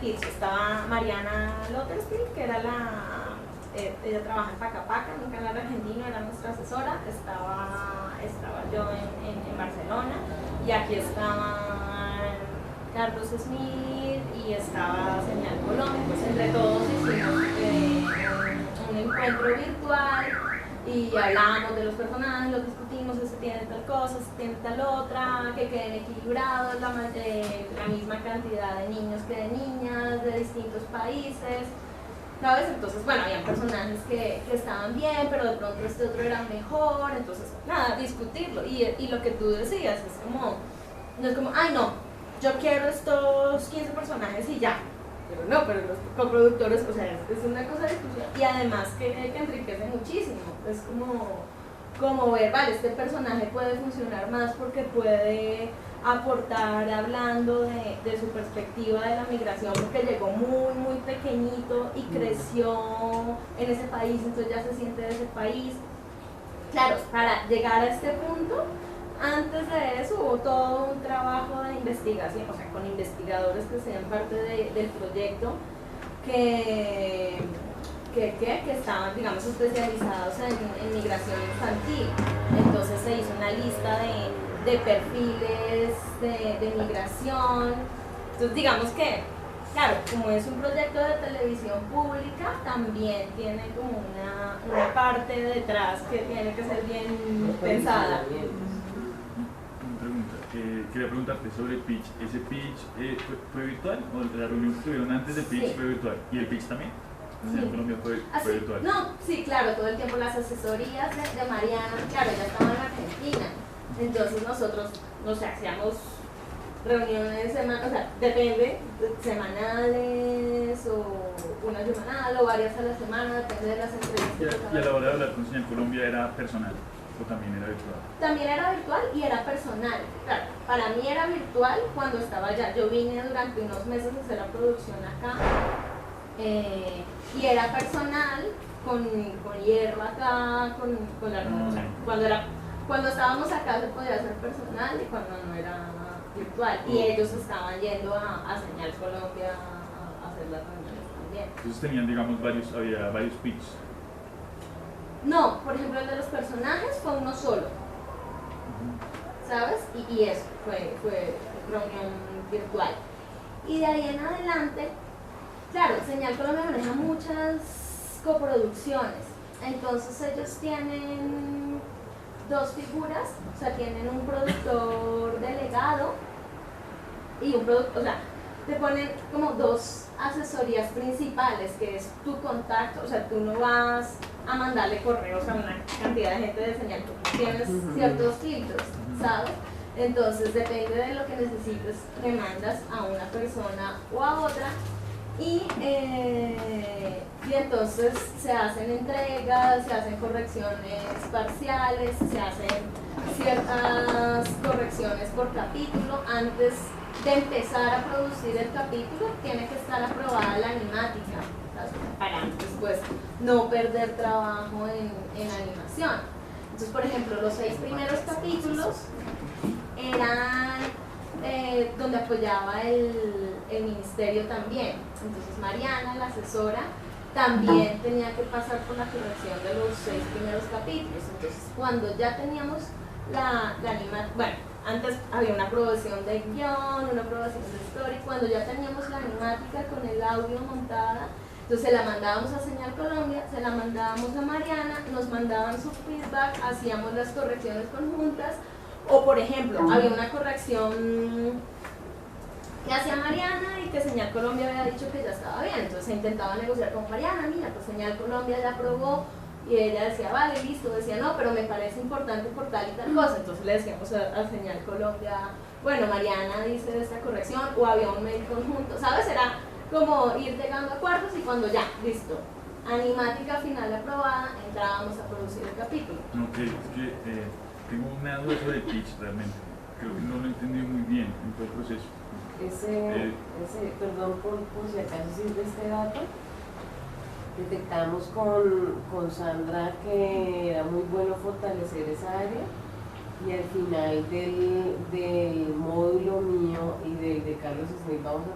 Estaba Mariana Lotterspiel, que era ella trabaja en Paca Paca, en un canal argentino, era nuestra asesora. Estaba yo en Barcelona, y aquí estaban Carlos Smith y estaba Señal Colombia. Pues entre todos hicimos un encuentro virtual y hablábamos de los personajes, los discutimos, ese tiene tal cosa, ese tiene tal otra, que queden equilibrados, la misma cantidad de niños que de niñas, de distintos países, ¿sabes? Entonces, bueno, había personajes que estaban bien, pero de pronto este otro era mejor, entonces, nada, discutirlo. Y lo que tú decías, es como, no es como, ay no, yo quiero estos 15 personajes y ya. Pero no, pero los coproductores, o sea, es una cosa de discusión, y además que enriquece muchísimo. Es como ver, vale, este personaje puede funcionar más porque puede aportar hablando de su perspectiva de la migración, porque llegó muy, muy pequeñito y creció en ese país, entonces ya se siente de ese país. Claro, para llegar a este punto, antes de eso hubo todo un trabajo de investigación, o sea, con investigadores que sean parte del proyecto, que estaban, digamos, especializados en migración infantil. Entonces se hizo una lista de perfiles de migración. Entonces, digamos que, claro, como es un proyecto de televisión pública, también tiene como una parte detrás que tiene que ser bien pensada. Quería preguntarte sobre el pitch. ¿Ese pitch fue virtual? ¿O la reunión que tuvieron antes del pitch fue virtual? ¿Y el pitch también? Sí. En Colombia fue virtual. No, sí, claro, todo el tiempo las asesorías de Mariana, claro, ella estaba en Argentina. Entonces nosotros, no sé, hacíamos reuniones semanales, o sea, depende, semanales o una semanal o varias a la semana, depende de las entrevistas. ¿Y a la hora de hablar con Señal Colombia era personal o también era virtual? También era virtual y era personal. Claro, para mí era virtual cuando estaba allá. Yo vine durante unos meses a hacer la producción acá, y era personal con hierro acá, con la o sea, cuando estábamos acá se podía hacer personal y cuando no era virtual. Y ellos estaban yendo a Señal Colombia a hacer las reuniones también. Entonces tenían, digamos, había varios pitches. No, por ejemplo, el de los personajes fue uno solo, ¿sabes? Y eso fue reunión virtual. Y de ahí en adelante, claro, Señal Colombia maneja muchas coproducciones. Entonces ellos tienen dos figuras, o sea, tienen un productor delegado y un productor, o sea, te ponen como dos asesorías principales, que es tu contacto, o sea, tú no vas a mandarle correos a una cantidad de gente de Señal, tú tienes ciertos filtros, ¿sabes? Entonces depende de lo que necesites, le mandas a una persona o a otra, y entonces se hacen entregas, se hacen correcciones parciales, se hacen ciertas correcciones por capítulo. Antes de empezar a producir el capítulo tiene que estar aprobada la animática, ¿sabes? Para después no perder trabajo en animación. Entonces, por ejemplo, los 6 primeros capítulos eran donde apoyaba el ministerio también. Entonces Mariana, la asesora, también tenía que pasar por la corrección de los 6 primeros capítulos. Entonces, cuando ya teníamos la animación, bueno, antes había una aprobación de guión, una aprobación de story. Cuando ya teníamos la animática con el audio montada, entonces se la mandábamos a Señal Colombia, se la mandábamos a Mariana, nos mandaban su feedback, hacíamos las correcciones conjuntas. O por ejemplo, había una corrección que hacía Mariana y que Señal Colombia había dicho que ya estaba bien, entonces se intentaba negociar con Mariana, mira, pues Señal Colombia ya aprobó, y ella decía, vale, listo, decía, no, pero me parece importante por tal y tal cosa. Entonces le decíamos a Señal Colombia, bueno, Mariana dice esta corrección, o había un mail conjunto, ¿sabes? Era como ir llegando a acuerdos, y cuando ya, listo, animática final aprobada, entrábamos a producir el capítulo. Ok, es que tengo una duda sobre el pitch realmente. Creo que no lo entendí muy bien en todo el proceso. Perdón por si acaso sirve este dato. Detectamos con Sandra que era muy bueno fortalecer esa área, y al final del módulo mío y del de Carlos Smith vamos a